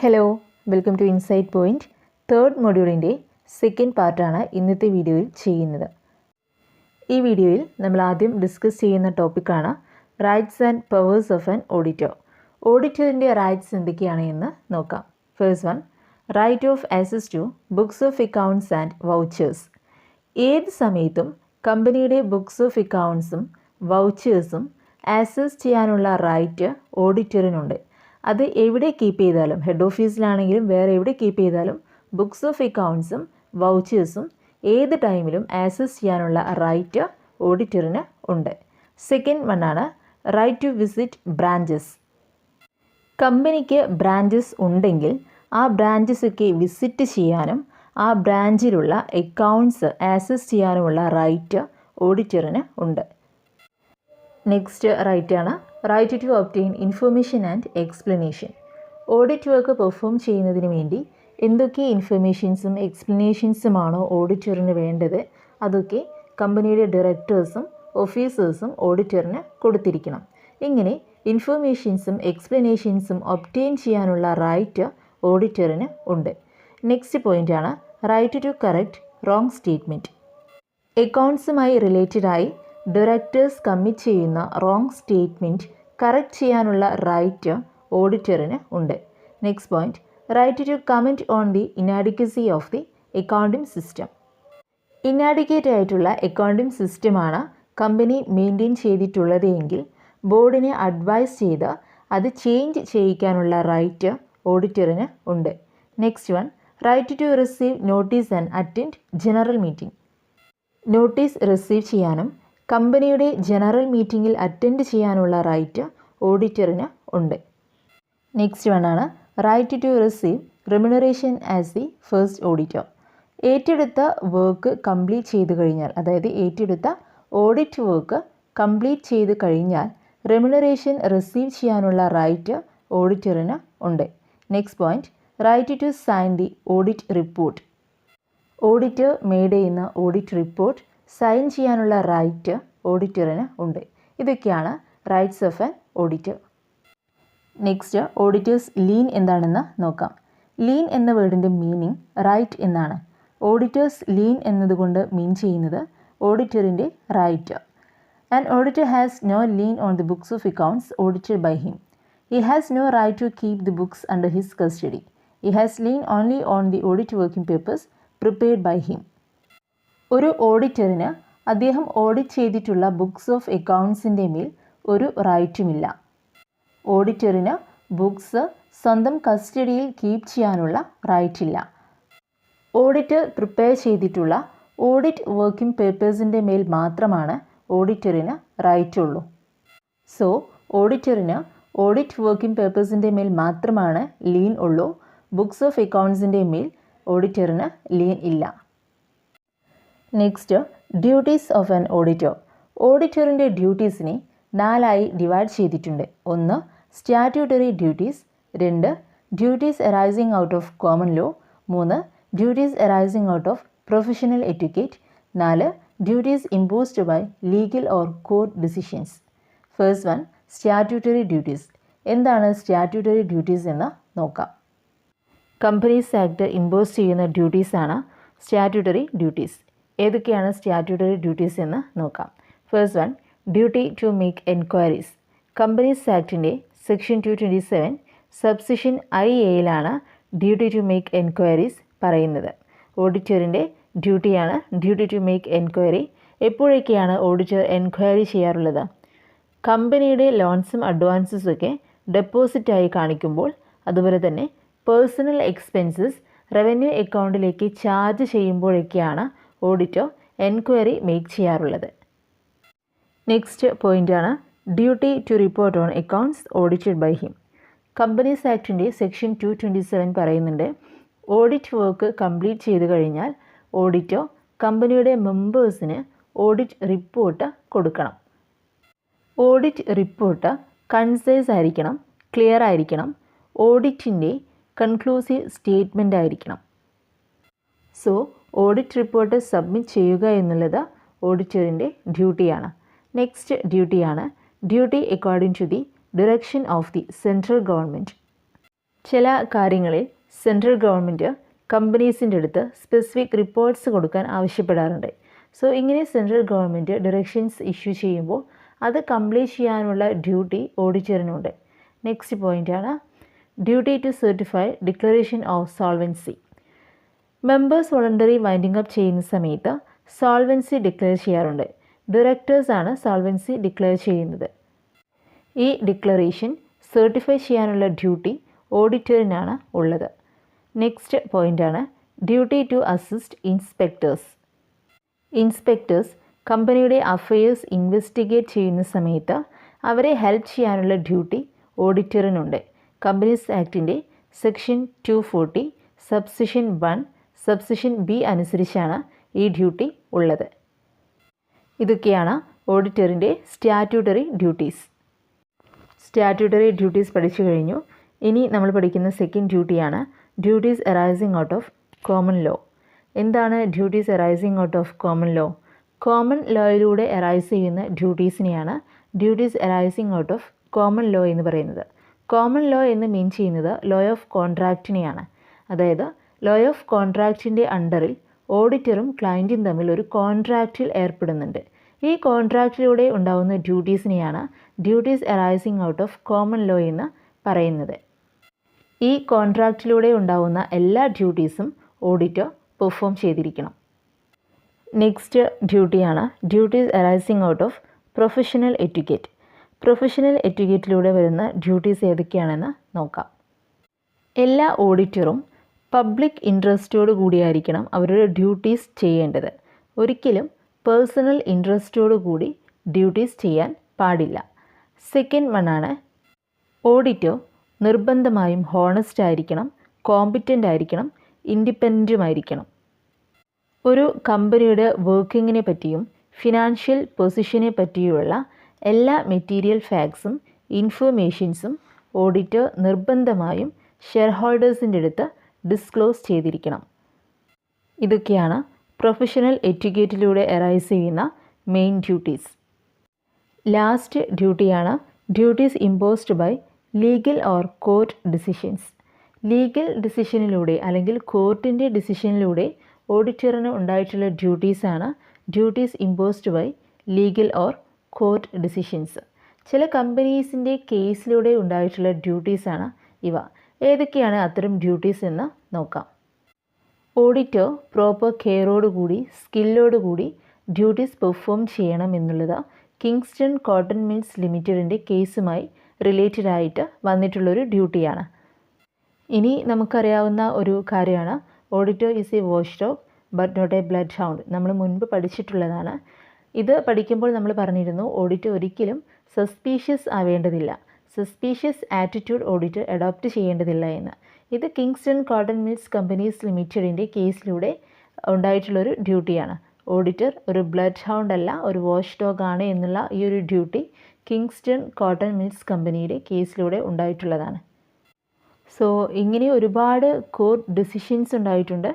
Hello, welcome to insight point. Third മൊഡ്യൂളിൻ്റെ second പാർട്ടാണ് ഇന്നത്തെ വീഡിയോയിൽ ചെയ്യുന്നത്. ഈ വീഡിയോയിൽ നമ്മൾ ആദ്യം ഡിസ്കസ് ചെയ്യുന്ന ടോപ്പിക്കാണ് rights and powers of an auditor. ഓഡിറ്ററിൻ്റെ റൈറ്റ്സ് എന്തൊക്കെയാണ് എന്ന് നോക്കാം. First one, right of access to books of accounts and vouchers. ഏത് സമയത്തും കമ്പനിയുടെ ബുക്സ് ഓഫ് അക്കൗണ്ട്സും വൗച്ചേഴ്സും ആക്സസ് ചെയ്യാനുള്ള റൈറ്റ് ഓഡിറ്ററിനുണ്ട്. അത് എവിടെ കീപ്പ് ചെയ്താലും, ഹെഡ് ഓഫീസിലാണെങ്കിലും വേറെ എവിടെ കീപ്പ് ചെയ്താലും ബുക്സ് ഓഫ് അക്കൗണ്ട്സും വൗച്ചേഴ്സും ഏത് ടൈമിലും ആക്സസ് ചെയ്യാനുള്ള റൈറ്റ് ഓഡിറ്ററിന് ഉണ്ട്. സെക്കൻഡ് വണ്ണാണ് റൈറ്റ് ടു വിസിറ്റ് ബ്രാഞ്ചസ്. കമ്പനിക്ക് ബ്രാഞ്ചസ് ഉണ്ടെങ്കിൽ ആ ബ്രാഞ്ചസൊക്കെ വിസിറ്റ് ചെയ്യാനും ആ ബ്രാഞ്ചിലുള്ള അക്കൗണ്ട്സ് ആക്സസ് ചെയ്യാനുമുള്ള റൈറ്റ് ഓഡിറ്ററിന് ഉണ്ട്. നെക്സ്റ്റ് റൈറ്റാണ് right to obtain information and explanation. Audit work perform ചെയ്യുന്നതിന് വേണ്ടി എന്തൊക്കെ ഇൻഫർമേഷൻസും എക്സ്പ്ലനേഷൻസുമാണോ ഓഡിറ്ററിന് വേണ്ടത്, അതൊക്കെ കമ്പനിയുടെ ഡയറക്ടേഴ്സും ഓഫീസേഴ്സും ഓഡിറ്ററിന് കൊടുത്തിരിക്കണം. ഇങ്ങനെ ഇൻഫർമേഷൻസും എക്സ്പ്ലനേഷൻസും ഒബ്റ്റെയിൻ ചെയ്യാനുള്ള റൈറ്റ് ഓഡിറ്ററിന് ഉണ്ട്. നെക്സ്റ്റ് പോയിൻ്റാണ് right to correct wrong statement. അക്കൗണ്ട്സുമായി റിലേറ്റഡായി ഡയറക്ടേഴ്സ് കമ്മിറ്റ് ചെയ്യുന്ന റോങ് സ്റ്റേറ്റ്മെൻറ്റ് കറക്റ്റ് ചെയ്യാനുള്ള റൈറ്റ് ഓഡിറ്ററിന് ഉണ്ട്. Next point, right to comment on the inadequacy of the accounting system. Inadequate ആയിട്ടുള്ള അക്കൗണ്ടിംഗ് സിസ്റ്റമാണ് കമ്പനി മെയിൻറ്റെയിൻ ചെയ്തിട്ടുള്ളത് എങ്കിൽ ബോർഡിനെ അഡ്വൈസ് ചെയ്ത് അത് ചേഞ്ച് ചെയ്യിക്കാനുള്ള റൈറ്റ് ഓഡിറ്ററിന് ഉണ്ട്. Next one, right to receive notice and attend general meeting. Notice receive ചെയ്യാനും കമ്പനിയുടെ ജനറൽ മീറ്റിങ്ങിൽ അറ്റൻഡ് ചെയ്യാനുള്ള റൈറ്റ് ഓഡിറ്ററിന് ഉണ്ട്. നെക്സ്റ്റ് വണ്ണാണ് right to receive remuneration as the first auditor. ഏറ്റെടുത്ത വർക്ക് കംപ്ലീറ്റ് ചെയ്ത് കഴിഞ്ഞാൽ, അതായത് ഏറ്റെടുത്ത ഓഡിറ്റ് വർക്ക് കംപ്ലീറ്റ് ചെയ്ത് കഴിഞ്ഞാൽ റെമ്യൂണറേഷൻ റിസീവ് ചെയ്യാനുള്ള റൈറ്റ് ഓഡിറ്ററിന് ഉണ്ട്. Next point, right to sign the audit report. Auditor made ചെയ്യുന്ന ഓഡിറ്റ് റിപ്പോർട്ട് സൈൻ ചെയ്യാനുള്ള റൈറ്റ് ഓഡിറ്ററിന് ഉണ്ട്. ഇതൊക്കെയാണ് rights of an auditor. Next, auditors lien എന്താണെന്ന് നോക്കാം. ലീൻ എന്ന വേർഡിൻ്റെ മീനിങ് റൈറ്റ് എന്നാണ്. ഓഡിറ്റേഴ്സ് ലീൻ എന്നതുകൊണ്ട് മീൻ ചെയ്യുന്നത് ഓഡിറ്ററിൻ്റെ right. An auditor has no lien on the books of accounts audited by him. He has no right to keep the books under his custody. He has lien only on the audit working papers prepared by him. ഒരു ഓഡിറ്ററിന് അദ്ദേഹം audit ചെയ്തിട്ടുള്ള books of അക്കൗണ്ട്സിൻ്റെ മേൽ ഒരു റൈറ്റുമില്ല. ഓഡിറ്ററിന് books സ്വന്തം കസ്റ്റഡിയിൽ keep ചെയ്യാനുള്ള റൈറ്റില്ല. ഓഡിറ്റർ പ്രിപ്പയർ ചെയ്തിട്ടുള്ള ഓഡിറ്റ് വർക്കിംഗ് പേപ്പേഴ്സിൻ്റെ മേൽ മാത്രമാണ് ഓഡിറ്ററിന് റൈറ്റുള്ളൂ. സോ ഓഡിറ്ററിന് ഓഡിറ്റ് വർക്കിംഗ് പേപ്പേഴ്സിൻ്റെ മേൽ മാത്രമാണ് ലീൻ ഉള്ളൂ. ബുക്സ് ഓഫ് അക്കൗണ്ട്സിൻ്റെ മേൽ ഓഡിറ്ററിന് ലീൻ ഇല്ല. Next, duties of an auditor. ഓഡിറ്ററിൻ്റെ ഡ്യൂട്ടീസിനെ 4ആയി ഡിവൈഡ് ചെയ്തിട്ടുണ്ട്. 1, statutory duties. 2, duties arising out of common law. 3, duties arising out of professional etiquette. 4, duties imposed by legal or court decisions. First one, statutory duties. എന്താണ് statutory duties എന്ന് നോക്കാം. Companies act impose ചെയ്യുന്ന ഡ്യൂട്ടീസാണ് statutory duties. ഏതൊക്കെയാണ് statutory duties എന്ന് നോക്കാം. First one, duty to make enquiries. Companies ആക്ടിൻ്റെ section 227 subsection IA-യിലാണ് ഡ്യൂട്ടി ടു മേക്ക് എൻക്വയറീസ് പറയുന്നത്. ഓഡിറ്ററിൻ്റെ ഡ്യൂട്ടിയാണ് ഡ്യൂട്ടി ടു മേക്ക് എൻക്വയറി. എപ്പോഴൊക്കെയാണ് ഓഡിറ്റർ എൻക്വയറി ചെയ്യാറുള്ളത്? കമ്പനിയുടെ ലോൺസും അഡ്വാൻസസും ഒക്കെ ഡെപ്പോസിറ്റായി കാണിക്കുമ്പോൾ, അതുപോലെ തന്നെ പേഴ്സണൽ എക്സ്പെൻസസ് റവന്യൂ അക്കൗണ്ടിലേക്ക് ചാർജ് ചെയ്യുമ്പോഴൊക്കെയാണ് ഓഡിറ്റർ എൻക്വയറി മേക്ക് ചെയ്യാറുള്ളത്. നെക്സ്റ്റ് പോയിൻ്റാണ് duty to report on accounts audited by him. Companies ആക്ടിൻ്റെ സെക്ഷൻ 227 പറയുന്നുണ്ട്, ഓഡിറ്റ് വർക്ക് കംപ്ലീറ്റ് ചെയ്ത് കഴിഞ്ഞാൽ ഓഡിറ്റർ കമ്പനിയുടെ മെമ്പേഴ്സിന് ഓഡിറ്റ് റിപ്പോർട്ട് കൊടുക്കണം. ഓഡിറ്റ് റിപ്പോർട്ട് കൺസൈസ് ആയിരിക്കണം, ക്ലിയർ ആയിരിക്കണം, ഓഡിറ്റിൻ്റെ കൺക്ലൂസീവ് സ്റ്റേറ്റ്മെൻ്റ് ആയിരിക്കണം. സോ ഓഡിറ്റ് റിപ്പോർട്ട് സബ്മിറ്റ് ചെയ്യുക എന്നുള്ളത് ഓഡിറ്ററിൻ്റെ ഡ്യൂട്ടിയാണ്. നെക്സ്റ്റ് ഡ്യൂട്ടിയാണ് duty according to the direction of the central government. ചില കാര്യങ്ങളിൽ സെൻട്രൽ ഗവൺമെൻറ് കമ്പനീസിൻ്റെ അടുത്ത് സ്പെസിഫിക് റിപ്പോർട്ട്സ് കൊടുക്കാൻ ആവശ്യപ്പെടാറുണ്ട്. സോ ഇങ്ങനെ സെൻട്രൽ ഗവൺമെൻറ് ഡയറക്ഷൻസ് ഇഷ്യൂ ചെയ്യുമ്പോൾ അത് കംപ്ലീറ്റ് ചെയ്യാനുള്ള ഡ്യൂട്ടി ഓഡിറ്ററിനുണ്ട്. നെക്സ്റ്റ് പോയിൻ്റാണ് duty to certify declaration of solvency. Members voluntary winding up ചെയ്യുന്ന സമയത്ത് സോൾവൻസി ഡിക്ലെയർ ചെയ്യാറുണ്ട്. ഡയറക്ടേഴ്സാണ് സോൾവൻസി ഡിക്ലെയർ ചെയ്യുന്നത്. ഈ ഡിക്ലറേഷൻ സർട്ടിഫൈ ചെയ്യാനുള്ള ഡ്യൂട്ടി ഓഡിറ്ററിനാണ് ഉള്ളത്. നെക്സ്റ്റ് പോയിൻ്റാണ് duty to assist inspectors. Inspectors കമ്പനിയുടെ അഫയേഴ്സ് ഇൻവെസ്റ്റിഗേറ്റ് ചെയ്യുന്ന സമയത്ത് അവരെ ഹെൽപ്പ് ചെയ്യാനുള്ള ഡ്യൂട്ടി ഓഡിറ്ററിനുണ്ട്. കമ്പനീസ് ആക്ടിൻ്റെ സെക്ഷൻ 240 സബ്സെഷൻ 1 സബ്സെഷൻ ബി അനുസരിച്ചാണ് ഈ ഡ്യൂട്ടി ഉള്ളത്. ഇതൊക്കെയാണ് ഓഡിറ്ററിൻ്റെ സ്റ്റാറ്റ്യൂട്ടറി ഡ്യൂട്ടീസ്. സ്റ്റാറ്റ്യൂട്ടറി ഡ്യൂട്ടീസ് പഠിച്ചു കഴിഞ്ഞു. ഇനി നമ്മൾ പഠിക്കുന്ന സെക്കൻഡ് ഡ്യൂട്ടിയാണ് duties arising out of common law. എന്താണ് duties arising out of common law? Common ലോയിലൂടെ അറൈസ് ചെയ്യുന്ന ഡ്യൂട്ടീസിനെയാണ് duties arising out of common law എന്ന് പറയുന്നത്. കോമൺ ലോ എന്ന് മീൻ ചെയ്യുന്നത് ലോ ഓഫ് കോൺട്രാക്റ്റിനെയാണ്. അതായത് ലോ ഓഫ് കോൺട്രാക്റ്റിൻ്റെ അണ്ടറിൽ ഓഡിറ്ററും ക്ലയൻറ്റും തമ്മിൽ ഒരു കോൺട്രാക്റ്റിൽ ഏർപ്പെടുന്നുണ്ട്. ഈ കോൺട്രാക്റ്റിലൂടെ ഉണ്ടാകുന്ന ഡ്യൂട്ടീസിനെയാണ് duties arising out of common law എന്ന് പറയുന്നത്. ഈ കോൺട്രാക്റ്റിലൂടെ ഉണ്ടാകുന്ന എല്ലാ ഡ്യൂട്ടീസും ഓഡിറ്റർ പെർഫോം ചെയ്തിരിക്കണം. നെക്സ്റ്റ് ഡ്യൂട്ടിയാണ് duties arising out of professional etiquette. Professional എറ്റിക്വറ്റിലൂടെ വരുന്ന ഡ്യൂട്ടീസ് ഏതൊക്കെയാണെന്ന് നോക്കാം. എല്ലാ ഓഡിറ്ററും പബ്ലിക് ഇൻട്രസ്റ്റോട് കൂടിയായിരിക്കണം അവരുടെ ഡ്യൂട്ടീസ് ചെയ്യേണ്ടത്. ഒരിക്കലും പേഴ്സണൽ ഇൻട്രസ്റ്റോട് കൂടി ഡ്യൂട്ടീസ് ചെയ്യാൻ പാടില്ല. സെക്കൻഡ് വണ്ണാണ് ഓഡിറ്റർ നിർബന്ധമായും ഹോണസ്റ്റ് ആയിരിക്കണം, കോമ്പിറ്റൻ്റ് ആയിരിക്കണം, ഇൻഡിപെൻഡൻറ്റുമായിരിക്കണം. ഒരു കമ്പനിയുടെ വർക്കിങ്ങിനെ പറ്റിയും ഫിനാൻഷ്യൽ പൊസിഷനെ പറ്റിയുള്ള എല്ലാ മെറ്റീരിയൽ ഫാക്ട്സും ഇൻഫർമേഷൻസും ഓഡിറ്റർ നിർബന്ധമായും ഷെയർ ഹോൾഡേഴ്സിൻ്റെ അടുത്ത് ഡിസ്ക്ലോസ് ചെയ്തിരിക്കണം. ഇതൊക്കെയാണ് പ്രൊഫഷണൽ എറ്റിക്വറ്റിലൂടെ അറൈസ് ചെയ്യുന്ന മെയിൻ ഡ്യൂട്ടീസ്. ലാസ്റ്റ് ഡ്യൂട്ടിയാണ് duties imposed by legal or court decisions. Legal ഡിസിഷനിലൂടെ അല്ലെങ്കിൽ കോർട്ടിൻ്റെ ഡിസിഷനിലൂടെ ഓഡിറ്ററിന് ഉണ്ടായിട്ടുള്ള ഡ്യൂട്ടീസാണ് duties imposed by legal or court decisions. ചില കമ്പനീസിൻ്റെ കേസിലൂടെ ഉണ്ടായിട്ടുള്ള ഡ്യൂട്ടീസാണ് ഇവ. ഏതൊക്കെയാണ് അത്തരം ഡ്യൂട്ടീസ് എന്ന് നോക്കാം. ഓഡിറ്റർ പ്രോപ്പർ കെയറോടുകൂടി സ്കില്ലോടുകൂടി ഡ്യൂട്ടീസ് പെർഫോം ചെയ്യണം എന്നുള്ളത് കിങ്സ്റ്റൺ കോട്ടൺ മിൽസ് ലിമിറ്റഡിൻ്റെ കേസുമായി റിലേറ്റഡ് ആയിട്ട് വന്നിട്ടുള്ളൊരു ഡ്യൂട്ടിയാണ്. ഇനി നമുക്കറിയാവുന്ന ഒരു കാര്യമാണ് auditor is a watchdog but not a bloodhound. നമ്മൾ മുൻപ് പഠിച്ചിട്ടുള്ളതാണ്. ഇത് പഠിക്കുമ്പോൾ നമ്മൾ പറഞ്ഞിരുന്നു ഓഡിറ്റർ ഒരിക്കലും സസ്പീഷ്യസ് ആവേണ്ടതില്ല, സസ്പീഷ്യസ് ആറ്റിറ്റ്യൂഡ് ഓഡിറ്റർ അഡോപ്റ്റ് ചെയ്യേണ്ടതില്ല എന്ന്. ഇത് കിങ്സ്റ്റൺ കോട്ടൺ മിൽസ് കമ്പനീസ് ലിമിറ്റഡിൻ്റെ കേസിലൂടെ ഉണ്ടായിട്ടുള്ളൊരു ഡ്യൂട്ടിയാണ്. ഓഡിറ്റർ ഒരു ബ്ലഡ് ഹൗണ്ട് അല്ല, ഒരു വാച്ച് ഡോഗ് ആണ് എന്നുള്ള ഈ ഒരു ഡ്യൂട്ടി കിങ്സ്റ്റൺ കോട്ടൺ മിൽസ് കമ്പനിയുടെ കേസിലൂടെ ഉണ്ടായിട്ടുള്ളതാണ്. സോ ഇങ്ങനെ ഒരുപാട് കോർട്ട് ഡിസിഷൻസ് ഉണ്ടായിട്ടുണ്ട്.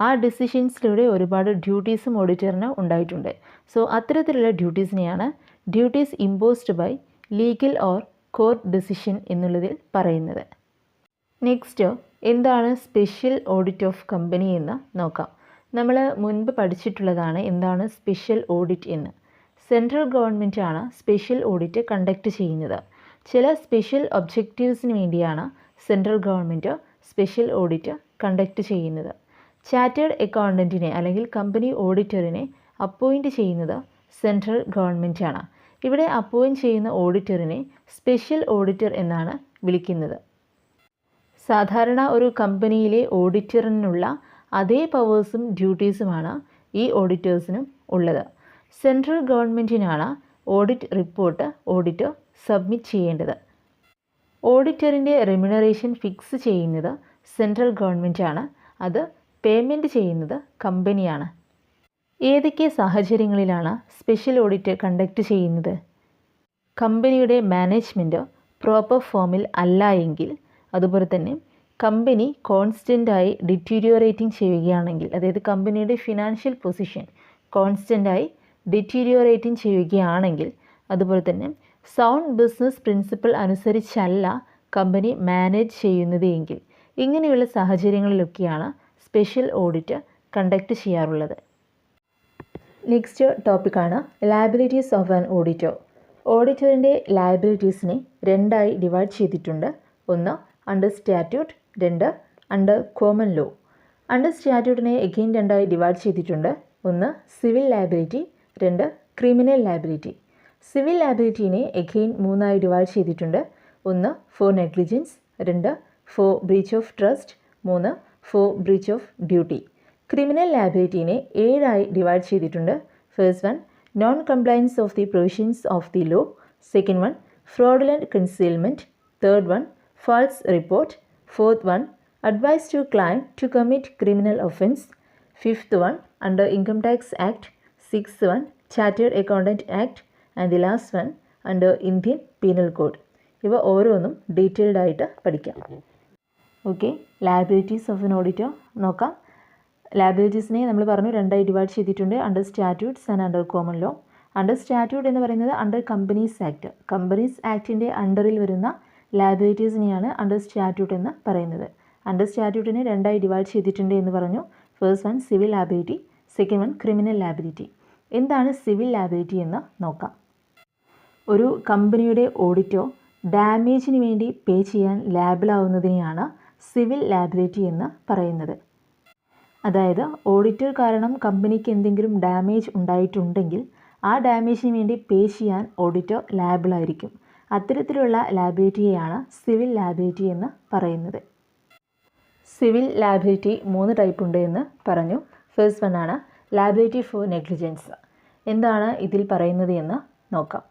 ആ ഡിസിഷൻസിലൂടെ ഒരുപാട് ഡ്യൂട്ടീസും ഓഡിറ്ററിന് ഉണ്ടായിട്ടുണ്ട്. സോ അത്തരത്തിലുള്ള ഡ്യൂട്ടീസിനെയാണ് duties imposed by legal or court decision എന്നുള്ളതിൽ പറയുന്നത്. നെക്സ്റ്റ് എന്താണ് സ്പെഷ്യൽ ഓഡിറ്റ് ഓഫ് കമ്പനി എന്ന് നോക്കാം. നമ്മൾ മുൻപ് പഠിച്ചിട്ടുള്ളതാണ് എന്താണ് സ്പെഷ്യൽ ഓഡിറ്റ് എന്ന്. സെൻട്രൽ ഗവൺമെൻറ്റാണ് സ്പെഷ്യൽ ഓഡിറ്റ് കണ്ടക്ട് ചെയ്യുന്നത്. ചില സ്പെഷ്യൽ ഒബ്ജക്റ്റീവ്സിന് വേണ്ടിയാണ് central government special audit conduct ചെയ്യുന്നത്. ചാർട്ടേഡ് അക്കൗണ്ടൻറ്റിനെ അല്ലെങ്കിൽ കമ്പനി ഓഡിറ്ററിനെ അപ്പോയിൻറ്റ് ചെയ്യുന്നത് സെൻട്രൽ ഗവൺമെൻറ്റാണ്. ഇവിടെ അപ്പോയിൻറ്റ് ചെയ്യുന്ന ഓഡിറ്ററിനെ സ്പെഷ്യൽ ഓഡിറ്റർ എന്നാണ് വിളിക്കുന്നത്. സാധാരണ ഒരു കമ്പനിയിലെ ഓഡിറ്ററിനുള്ള അതേ പവേഴ്സും ഡ്യൂട്ടീസുമാണ് ഈ ഓഡിറ്റേഴ്സിനും ഉള്ളത്. സെൻട്രൽ ഗവൺമെൻറ്റിനാണ് ഓഡിറ്റ് റിപ്പോർട്ട് ഓഡിറ്റർ സബ്മിറ്റ് ചെയ്യേണ്ടത്. ഓഡിറ്ററിൻ്റെ റെമ്യൂണറേഷൻ ഫിക്സ് ചെയ്യുന്നത് സെൻട്രൽ ഗവൺമെൻറ്റാണ്. അത് പേയ്മെൻറ്റ് ചെയ്യുന്നത് കമ്പനിയാണ്. ഏതൊക്കെ സാഹചര്യങ്ങളിലാണ് സ്പെഷ്യൽ ഓഡിറ്റ് കണ്ടക്ട് ചെയ്യുന്നത്? കമ്പനിയുടെ മാനേജ്മെൻറ്റ് പ്രോപ്പർ ഫോമിൽ അല്ല എങ്കിൽ, അതുപോലെ തന്നെ കമ്പനി കോൺസ്റ്റൻ്റായി ഡിറ്റീരിയോറേറ്റിംഗ് ചെയ്യുകയാണെങ്കിൽ, അതായത് കമ്പനിയുടെ ഫിനാൻഷ്യൽ പൊസിഷൻ കോൺസ്റ്റൻ്റായി ഡിറ്റീരിയോറേറ്റിംഗ് ചെയ്യുകയാണെങ്കിൽ, അതുപോലെ തന്നെ സൗണ്ട് ബിസിനസ് പ്രിൻസിപ്പിൾ അനുസരിച്ചല്ല കമ്പനി മാനേജ് ചെയ്യുന്നത് എങ്കിൽ ഇങ്ങനെയുള്ള സാഹചര്യങ്ങളിലൊക്കെയാണ് സ്പെഷ്യൽ ഓഡിറ്റ് കണ്ടക്ട് ചെയ്യാറുള്ളത്. നെക്സ്റ്റ് ടോപ്പിക്കാണ് ലയബിലിറ്റീസ് ഓഫ് ആൻ ഓഡിറ്റർ. ഓഡിറ്ററിൻ്റെ ലയബിലിറ്റീസിനെ രണ്ടായി ഡിവൈഡ് ചെയ്തിട്ടുണ്ട്. ഒന്ന് അണ്ടർ സ്റ്റാറ്റ്യൂട്ട്, രണ്ട് അണ്ടർ കോമൺ ലോ. അണ്ടർ സ്റ്റാറ്റ്യൂട്ടിനെ എഗെയിൻ രണ്ടായി ഡിവൈഡ് ചെയ്തിട്ടുണ്ട്. ഒന്ന് സിവിൽ ലയബിലിറ്റി, രണ്ട് ക്രിമിനൽ ലയബിലിറ്റി. സിവിൽ ലയബിലിറ്റീനെ എഗെയിൻ മൂന്നായി ഡിവൈഡ് ചെയ്തിട്ടുണ്ട്. ഒന്ന് ഫോർ നെഗ്ലിജൻസ്, രണ്ട് ഫോർ ബ്രീച്ച് ഓഫ് ട്രസ്റ്റ്, മൂന്ന് for breach of duty. Criminal ലയബിലിറ്റീനെ 7ആയി ഡിവൈഡ് ചെയ്തിട്ടുണ്ട്. First one non compliance of the provisions of the law, second one fraudulent concealment, third one false report, fourth one advice to client to commit criminal offence, fifth one under Income Tax Act, sixth one Chartered Accountant Act, and the last one under Indian Penal Code. ഇവ ഓരോന്നും detailed ആയിട്ട് പഠിക്കാം. Okay, liabilities of an auditor നോക്കാം. ലയബിലിറ്റീസിനെ നമ്മൾ പറഞ്ഞു രണ്ടായി divide ചെയ്തിട്ടുണ്ട്. Under statutes and under common law. Under statute എന്ന് പറയുന്നത് അണ്ടർ കമ്പനീസ് ആക്ട്, കമ്പനീസ് ആക്ടിൻ്റെ അണ്ടറിൽ വരുന്ന ലയബിലിറ്റീസിനെയാണ് അണ്ടർ സ്റ്റാറ്റ്യൂട്ട് എന്ന് പറയുന്നത്. അണ്ടർ സ്റ്റാറ്റ്യൂട്ടിനെ രണ്ടായി ഡിവൈഡ് ചെയ്തിട്ടുണ്ട് എന്ന് പറഞ്ഞു. First one civil liability, second one criminal liability. എന്താണ് സിവിൽ ലയബിലിറ്റി എന്ന് നോക്കാം. ഒരു കമ്പനിയുടെ ഓഡിറ്റോ ഡാമേജിന് വേണ്ടി പേ ചെയ്യാൻ ലാബിലാവുന്നതിനെയാണ് സിവിൽ ലയബിലിറ്റി എന്ന് പറയുന്നത്. അതായത് ഓഡിറ്റർ കാരണം കമ്പനിക്ക് എന്തെങ്കിലും ഡാമേജ് ഉണ്ടായിട്ടുണ്ടെങ്കിൽ ആ ഡാമേജിന് വേണ്ടി പേ ചെയ്യാൻ ഓഡിറ്റർ ലാബിലായിരിക്കും. അത്തരത്തിലുള്ള ലയബിലിറ്റിയെയാണ് സിവിൽ ലയബിലിറ്റി എന്ന് പറയുന്നത്. സിവിൽ ലയബിലിറ്റി 3 ടൈപ്പ് ഉണ്ട് എന്ന് പറഞ്ഞു. ഫസ്റ്റ് വൺ ആണ് ലയബിലിറ്റി ഫോർ നെഗ്ലിജൻസ്. എന്താണ് ഇതിൽ പറയുന്നത് എന്ന് നോക്കാം.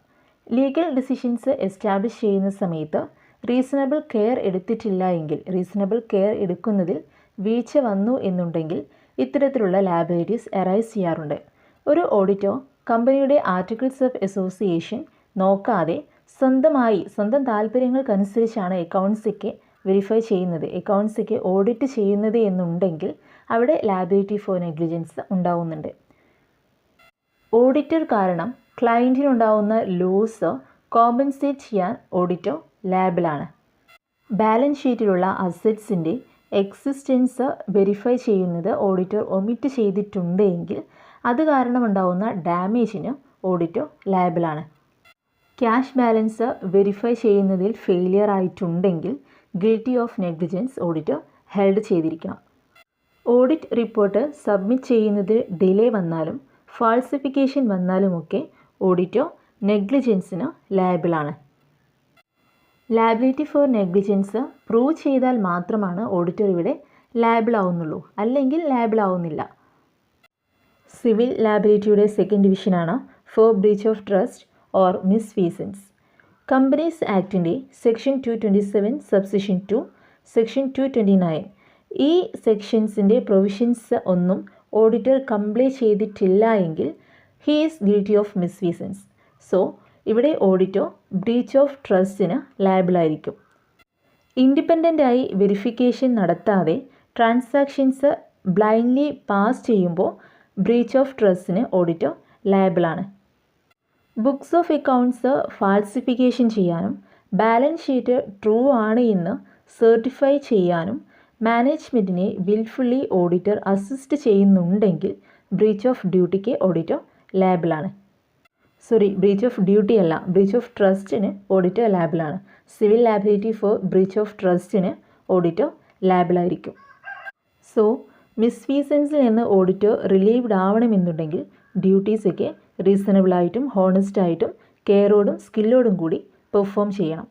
ലീഗൽ ഡിസിഷൻസ് എസ്റ്റാബ്ലിഷ് ചെയ്യുന്ന സമയത്ത് റീസണബിൾ കെയർ എടുത്തിട്ടില്ല എങ്കിൽ, റീസണബിൾ കെയർ എടുക്കുന്നതിൽ വീഴ്ച വന്നു എന്നുണ്ടെങ്കിൽ ഇത്തരത്തിലുള്ള ലയബിലിറ്റീസ് അറൈസ് ചെയ്യാറുണ്ട്. ഒരു ഓഡിറ്റർ കമ്പനിയുടെ ആർട്ടിക്കിൾസ് ഓഫ് അസോസിയേഷൻ നോക്കാതെ സ്വന്തം താല്പര്യങ്ങൾക്കനുസരിച്ചാണ് അക്കൗണ്ട്സൊക്കെ വെരിഫൈ ചെയ്യുന്നത്, അക്കൗണ്ട്സൊക്കെ ഓഡിറ്റ് ചെയ്യുന്നത് എന്നുണ്ടെങ്കിൽ അവിടെ ലയബിലിറ്റി ഫോർ നെഗ്ലിജൻസ് ഉണ്ടാവുന്നുണ്ട്. ഓഡിറ്റർ കാരണം ക്ലയൻറ്റിനുണ്ടാവുന്ന ലോസ് കോമ്പൻസേറ്റ് ചെയ്യാൻ ഓഡിറ്റർ ലാബിലാണ്. ബാലൻസ് ഷീറ്റിലുള്ള അസറ്റ്സിൻ്റെ എക്സിസ്റ്റൻസ് വെരിഫൈ ചെയ്യുന്നത് ഓഡിറ്റർ ഒമിറ്റ് ചെയ്തിട്ടുണ്ടെങ്കിൽ അത് കാരണമുണ്ടാവുന്ന ഡാമേജിന് ഓഡിറ്റർ ലാബിലാണ്. ക്യാഷ് ബാലൻസ് വെരിഫൈ ചെയ്യുന്നതിൽ ഫെയിലിയർ ആയിട്ടുണ്ടെങ്കിൽ guilty of negligence auditor held ചെയ്തിരിക്കണം. ഓഡിറ്റ് റിപ്പോർട്ട് സബ്മിറ്റ് ചെയ്യുന്നത് ഡിലേ വന്നാലും ഫാൾസിഫിക്കേഷൻ വന്നാലുമൊക്കെ ഓഡിറ്റർ നെഗ്ലിജൻസിന് ലയബിളാണ്. ലയബിലിറ്റി ഫോർ നെഗ്ലിജൻസ് പ്രൂവ് ചെയ്താൽ മാത്രമാണ് ഓഡിറ്റർ ഇവിടെ ലയബിളാവുന്നുള്ളൂ, അല്ലെങ്കിൽ ലയബിളാവുന്നില്ല. സിവിൽ ലയബിലിറ്റിയുടെ സെക്കൻഡ് ഡിവിഷനാണ് for breach of trust or misfeasance. Companies ആക്ടിൻ്റെ സെക്ഷൻ 227 സബ്സെക്ഷൻ 2, സെക്ഷൻ 229 ഈ സെക്ഷൻസിൻ്റെ പ്രൊവിഷൻസ് ഒന്നും ഓഡിറ്റർ കംപ്ലൈ ചെയ്തിട്ടില്ല എങ്കിൽ he is guilty of misfeasance. So ഇവിടെ ഓഡിറ്റർ ബ്രീച്ച് ഓഫ് ട്രസ്റ്റിന് ലയബിളായിരിക്കും. ഇൻഡിപെൻഡൻ്റായി വെരിഫിക്കേഷൻ നടത്താതെ ട്രാൻസാക്ഷൻസ് ബ്ലൈൻഡ്ലി പാസ് ചെയ്യുമ്പോൾ ബ്രീച്ച് ഓഫ് ട്രസ്റ്റിന് ഓഡിറ്റർ ലയബിളാണ്. ബുക്സ് ഓഫ് അക്കൗണ്ട്സ് ഫാൾസിഫിക്കേഷൻ ചെയ്യാനും ബാലൻസ് ഷീറ്റ് ട്രൂ ആണ് എന്ന് സർട്ടിഫൈ ചെയ്യാനും മാനേജ്മെൻറ്റിനെ വിൽഫുള്ളി ഓഡിറ്റർ അസിസ്റ്റ് ചെയ്യുന്നുണ്ടെങ്കിൽ ബ്രീച്ച് ഓഫ് ഡ്യൂട്ടിക്ക് ഓഡിറ്റർ ലയബിളാണ്. ബ്രീച്ച് ഓഫ് ഡ്യൂട്ടി അല്ല, ബ്രീച്ച് ഓഫ് ട്രസ്റ്റിന് ഓഡിറ്റർ ലയബിളാണ്. Civil liability for breach of ട്രസ്റ്റിന് ഓഡിറ്റർ ലയബിളായിരിക്കും. സോ മിസ്ഫീസൻസിൽ നിന്ന് ഓഡിറ്റർ റിലീവ്ഡ് ആവണമെന്നുണ്ടെങ്കിൽ ഡ്യൂട്ടീസൊക്കെ റീസണബിളായിട്ടും ഹോണസ്റ്റായിട്ടും കെയറോടും സ്കില്ലോടും കൂടി പെർഫോം ചെയ്യണം.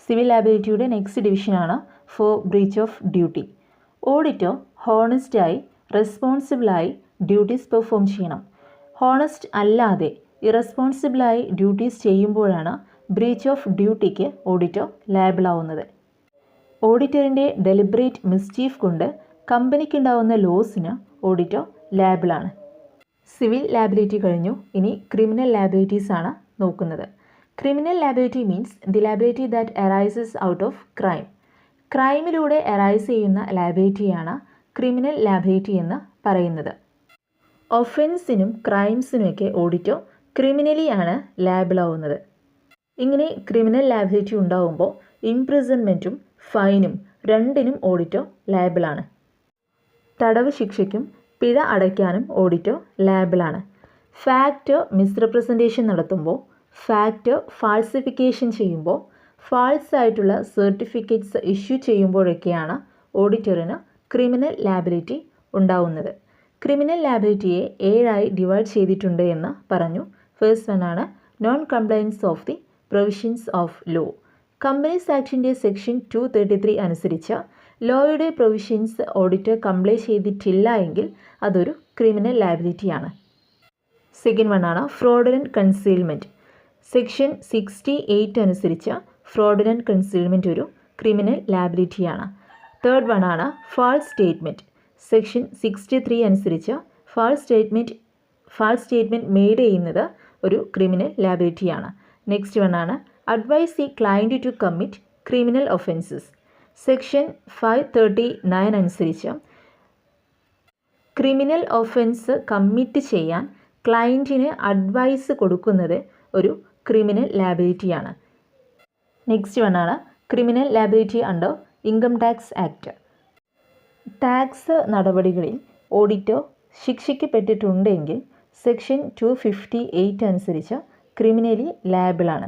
സിവിൽ ലയബിലിറ്റിയുടെ നെക്സ്റ്റ് ഡിവിഷനാണ് for breach of duty. Auditor ഹോണസ്റ്റായി റെസ്പോൺസിബിളായി ഡ്യൂട്ടീസ് പെർഫോം ചെയ്യണം. ഹോണസ്റ്റ് അല്ലാതെ ഇറസ്പോൺസിബിളായി ഡ്യൂട്ടീസ് ചെയ്യുമ്പോഴാണ് ബ്രീച്ച് ഓഫ് ഡ്യൂട്ടിക്ക് ഓഡിറ്റർ ലയബിളാവുന്നത്. ഓഡിറ്ററിൻ്റെ ഡെലിബറേറ്റ് മിസ്റ്റീഫ് കൊണ്ട് കമ്പനിക്കുണ്ടാവുന്ന ലോസിന് ഓഡിറ്റർ ലയബിളാണ്. സിവിൽ ലയബിലിറ്റി കഴിഞ്ഞു. ഇനി ക്രിമിനൽ ലയബിലിറ്റീസ് ആണ് നോക്കുന്നത്. Criminal liability means the liability that arises out of crime. ക്രൈമിലൂടെ അറൈസ് ചെയ്യുന്ന ലയബിലിറ്റിയാണ് ക്രിമിനൽ ലയബിലിറ്റി എന്ന് പറയുന്നത്. ഒഫൻസിനും ക്രൈംസിനുമൊക്കെ ഓഡിറ്റർ ക്രിമിനലി ആണ് ലയബിളാവുന്നത്. ഇങ്ങനെ ക്രിമിനൽ ലയബിലിറ്റി ഉണ്ടാവുമ്പോൾ ഇംപ്രിസൺമെൻറ്റും ഫൈനും രണ്ടിനും ഓഡിറ്റർ ലയബിളാണ്. തടവ് ശിക്ഷയ്ക്കും പിഴ അടയ്ക്കാനും ഓഡിറ്റർ ലയബിളാണ്. ഫാക്റ്റ് മിസ്റെപ്രസെൻറ്റേഷൻ നടത്തുമ്പോൾ, ഫാക്റ്റ് ഫാൾസിഫിക്കേഷൻ ചെയ്യുമ്പോൾ, ഫാൾസ് ആയിട്ടുള്ള സർട്ടിഫിക്കറ്റ്സ് ഇഷ്യൂ ചെയ്യുമ്പോഴൊക്കെയാണ് ഓഡിറ്ററിന് ക്രിമിനൽ ലയബിലിറ്റി ഉണ്ടാവുന്നത്. ക്രിമിനൽ ലയബിലിറ്റിയെ 7ആയി ഡിവൈഡ് ചെയ്തിട്ടുണ്ട് എന്ന് പറഞ്ഞു. ഫസ്റ്റ് വണ്ണാണ് non compliance of the provisions of law. Companies ആക്ടിൻ്റെ സെക്ഷൻ 233 അനുസരിച്ച് ലോയുടെ പ്രൊവിഷൻസ് ഓഡിറ്റർ കംപ്ലൈ ചെയ്തിട്ടില്ല എങ്കിൽ അതൊരു ക്രിമിനൽ ലയബിലിറ്റിയാണ്. സെക്കൻഡ് വണ്ണാണ് ഫ്രോഡുലന്റ് കൺസീൽമെൻറ്റ്. സെക്ഷൻ 68 അനുസരിച്ച് ഫ്രോഡുലന്റ് കൺസീൽമെൻറ്റ് ഒരു ക്രിമിനൽ ലയബിലിറ്റിയാണ്. തേർഡ് വണ്ണാണ് ഫാൾസ് സ്റ്റേറ്റ്മെൻറ്റ്. സെക്ഷൻ 63 അനുസരിച്ച് ഫാൾസ് സ്റ്റേറ്റ്മെൻറ്റ് മെയ്ഡ് ചെയ്യുന്നത് ഒരു ക്രിമിനൽ ലയബിലിറ്റിയാണ്. നെക്സ്റ്റ് വണ്ണാണ് advise the client to commit criminal offences. Section 539 അനുസരിച്ച് ക്രിമിനൽ ഒഫൻസ് കമ്മിറ്റ് ചെയ്യാൻ ക്ലയൻറ്റിന് അഡ്വൈസ് കൊടുക്കുന്നത് ഒരു ക്രിമിനൽ ലയബിലിറ്റിയാണ്. നെക്സ്റ്റ് വണ്ണാണ് criminal liability under income tax act. Tax നടപടികളിൽ ഓഡിറ്റർ ശിക്ഷിക്കപ്പെട്ടിട്ടുണ്ടെങ്കിൽ സെക്ഷൻ 258 അനുസരിച്ച് ക്രിമിനലി ലയബിളാണ്.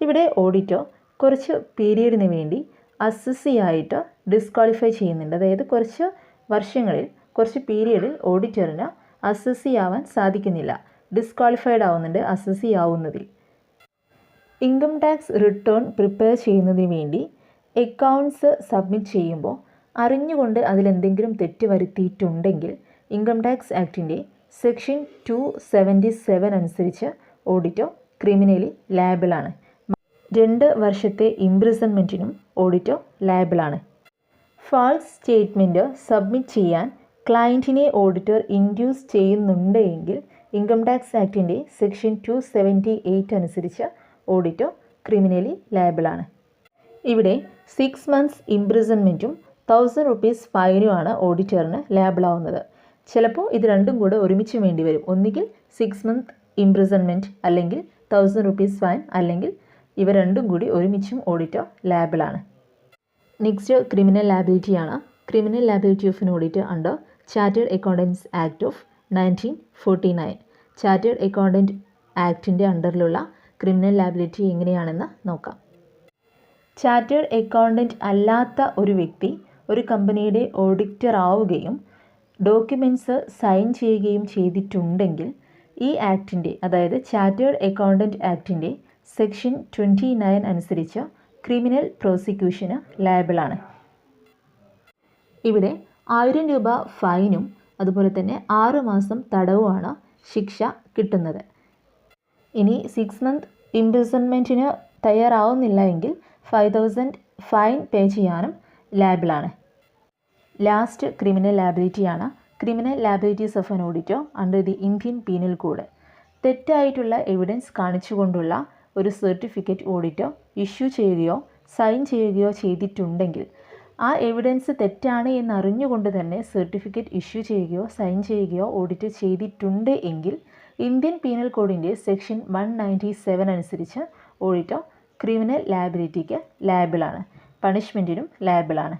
ഇവിടെ ഓഡിറ്റർ കുറച്ച് പീരീഡിന് വേണ്ടി അസസ്സിയായിട്ട് ഡിസ്ക്വാളിഫൈ ചെയ്യുന്നുണ്ട്. അതായത് കുറച്ച് വർഷങ്ങളിൽ, കുറച്ച് പീരീഡിൽ ഓഡിറ്ററിന് അസസ്സി ആവാൻ സാധിക്കുന്നില്ല, ഡിസ്ക്വാളിഫൈഡ് ആവുന്നുണ്ട് അസസ്സി ആവുന്നതിൽ. ഇൻകം ടാക്സ് റിട്ടേൺ പ്രിപ്പയർ ചെയ്യുന്നതിന് വേണ്ടി അക്കൗണ്ട്സ് സബ്മിറ്റ് ചെയ്യുമ്പോൾ അറിഞ്ഞുകൊണ്ട് അതിലെന്തെങ്കിലും തെറ്റ് വരുത്തിയിട്ടുണ്ടെങ്കിൽ ഇൻകം ടാക്സ് ആക്ടിൻ്റെ സെക്ഷൻ 277 അനുസരിച്ച് ഓഡിറ്റർ ക്രിമിനലി ലയബിളാണ്. 2 വർഷത്തെ ഇംപ്രിസൺമെൻറ്റിനും ഓഡിറ്റർ ലയബിളാണ്. ഫാൾസ് സ്റ്റേറ്റ്മെൻറ്റ് സബ്മിറ്റ് ചെയ്യാൻ ക്ലയൻറ്റിനെ ഓഡിറ്റർ ഇൻഡ്യൂസ് ചെയ്യുന്നുണ്ട് എങ്കിൽ ഇൻകം ടാക്സ് ആക്ടിൻ്റെ സെക്ഷൻ 278 അനുസരിച്ച് ഓഡിറ്റർ ക്രിമിനലി ലയബിളാണ്. ഇവിടെ 6 months ഇംപ്രിസൺമെൻറ്റും 1000 rupees ഫൈനുമാണ് ഓഡിറ്ററിന് ലയബിളാവുന്നത്. ചിലപ്പോൾ ഇത് രണ്ടും കൂടെ ഒരുമിച്ച് വേണ്ടി വരും. ഒന്നുകിൽ 6 month ഇംപ്രിസൺമെൻറ്റ്, അല്ലെങ്കിൽ 1000 rupees ഫൈൻ, അല്ലെങ്കിൽ ഇവ രണ്ടും കൂടി ഒരുമിച്ചും ഓഡിറ്റർ ലയബിളാണ്. നെക്സ്റ്റ് ക്രിമിനൽ ലയബിലിറ്റിയാണ്. Criminal liability of an auditor under chartered accountants act of 1949. Chartered accountant ആക്ടിൻ്റെ അണ്ടറിലുള്ള ക്രിമിനൽ ലയബിലിറ്റി എങ്ങനെയാണെന്ന് നോക്കാം. ചാർട്ടേഡ് അക്കൗണ്ടൻറ്റ് അല്ലാത്ത ഒരു വ്യക്തി ഒരു കമ്പനിയുടെ ഓഡിറ്റർ ആവുകയും ഡോക്യുമെൻറ്റ്സ് സൈൻ ചെയ്യുകയും ചെയ്തിട്ടുണ്ടെങ്കിൽ ഈ ആക്ടിൻ്റെ, അതായത് ചാർട്ടേഡ് അക്കൗണ്ടൻറ്റ് ആക്ടിൻ്റെ സെക്ഷൻ 29 അനുസരിച്ച് ക്രിമിനൽ പ്രോസിക്യൂഷന് ലയബിളാണ്. ഇവിടെ 1000 രൂപ ഫൈനും അതുപോലെ തന്നെ 6 മാസം തടവുമാണ് ശിക്ഷ കിട്ടുന്നത്. ഇനി 6 month ഇംപ്രിസൺമെൻറ്റിന് തയ്യാറാവുന്നില്ല എങ്കിൽ 5000 ഫൈൻ പേ ചെയ്യാനും ലയബിളാണ്. ലാസ്റ്റ് ക്രിമിനൽ ലയബിലിറ്റിയാണ്. Criminal liabilities of an auditor under the Indian penal code. തെറ്റായിട്ടുള്ള എവിഡൻസ് കാണിച്ചുകൊണ്ടുള്ള ഒരു സർട്ടിഫിക്കറ്റ് ഓഡിറ്റർ ഇഷ്യൂ ചെയ്യുകയോ സൈൻ ചെയ്യുകയോ ചെയ്തിട്ടുണ്ടെങ്കിൽ, ആ എവിഡൻസ് തെറ്റാണ് എന്നറിഞ്ഞുകൊണ്ട് തന്നെ സർട്ടിഫിക്കറ്റ് ഇഷ്യൂ ചെയ്യുകയോ സൈൻ ചെയ്യുകയോ ഓഡിറ്റ് ചെയ്തിട്ടുണ്ട് എങ്കിൽ ഇന്ത്യൻ പീനൽ കോഡിൻ്റെ സെക്ഷൻ 197 അനുസരിച്ച് ഓഡിറ്റർ ക്രിമിനൽ ലയബിലിറ്റിക്ക് ലയബിളാണ്, പണിഷ്മെൻറ്റിനും ലയബിളാണ്.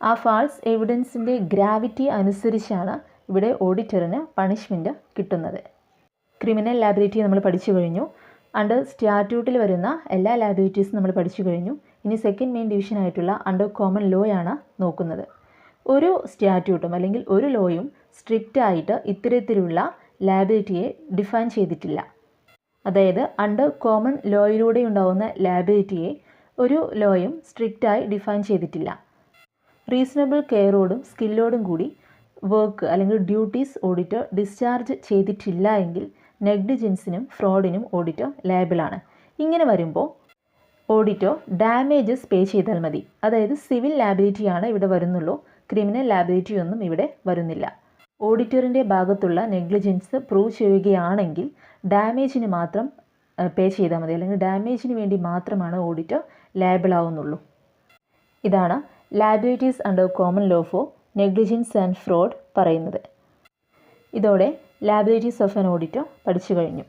ആ ഫാൾസ് എവിഡൻസിൻ്റെ ഗ്രാവിറ്റി അനുസരിച്ചാണ് ഇവിടെ ഓഡിറ്ററിന് പണിഷ്മെൻറ്റ് കിട്ടുന്നത്. ക്രിമിനൽ ലയബിലിറ്റി നമ്മൾ പഠിച്ചു കഴിഞ്ഞു. അണ്ടർ സ്റ്റാറ്റ്യൂട്ടിൽ വരുന്ന എല്ലാ ലയബിലിറ്റീസും നമ്മൾ പഠിച്ചു കഴിഞ്ഞു. ഇനി സെക്കൻഡ് മെയിൻ ഡിവിഷൻ ആയിട്ടുള്ള അണ്ടർ കോമൺ ലോയാണ് നോക്കുന്നത്. ഒരു സ്റ്റാറ്റ്യൂട്ടും അല്ലെങ്കിൽ ഒരു ലോയും സ്ട്രിക്റ്റ് ആയിട്ട് ഇത്തരത്തിലുള്ള ലയബിലിറ്റിയെ ഡിഫൈൻ ചെയ്തിട്ടില്ല. അതായത് അണ്ടർ കോമൺ ലോയിലൂടെ ഉണ്ടാകുന്ന ലയബിലിറ്റിയെ ഒരു ലോയും സ്ട്രിക്റ്റായി ഡിഫൈൻ ചെയ്തിട്ടില്ല. റീസണബിൾ കെയറോടും സ്കില്ലോടും കൂടി വർക്ക് അല്ലെങ്കിൽ ഡ്യൂട്ടീസ് ഓഡിറ്റർ ഡിസ്ചാർജ് ചെയ്തിട്ടില്ല എങ്കിൽ നെഗ്ലിജൻസിനും ഫ്രോഡിനും ഓഡിറ്റർ ലയബിളാണ്. ഇങ്ങനെ വരുമ്പോൾ ഓഡിറ്റർ ഡാമേജസ് പേ ചെയ്താൽ മതി. അതായത് സിവിൽ ലയബിലിറ്റിയാണ് ഇവിടെ വരുന്നുള്ളൂ, ക്രിമിനൽ ലയബിലിറ്റി ഒന്നും ഇവിടെ വരുന്നില്ല. ഓഡിറ്ററിൻ്റെ ഭാഗത്തുള്ള നെഗ്ലിജൻസ് പ്രൂവ് ചെയ്യുകയാണെങ്കിൽ ഡാമേജിന് മാത്രം പേ ചെയ്താൽ മതി, അല്ലെങ്കിൽ ഡാമേജിന് വേണ്ടി മാത്രമാണ് ഓഡിറ്റർ ലയബിൾ ആവുന്നുള്ളൂ. ഇതാണ് liabilities under common law for negligence and fraud പറയുന്നത്. ഇതോടെ ലയബിലിറ്റീസ് ഓഫ് ആൻ ഓഡിറ്റർ പഠിച്ചു കഴിഞ്ഞു.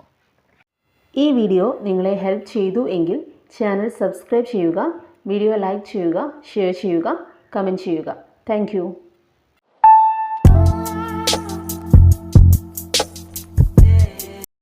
ഈ വീഡിയോ നിങ്ങളെ ഹെൽപ്പ് ചെയ്തു എങ്കിൽ ചാനൽ സബ്സ്ക്രൈബ് ചെയ്യുക, വീഡിയോ ലൈക്ക് ചെയ്യുക, ഷെയർ ചെയ്യുക, കമൻറ്റ് ചെയ്യുക. താങ്ക്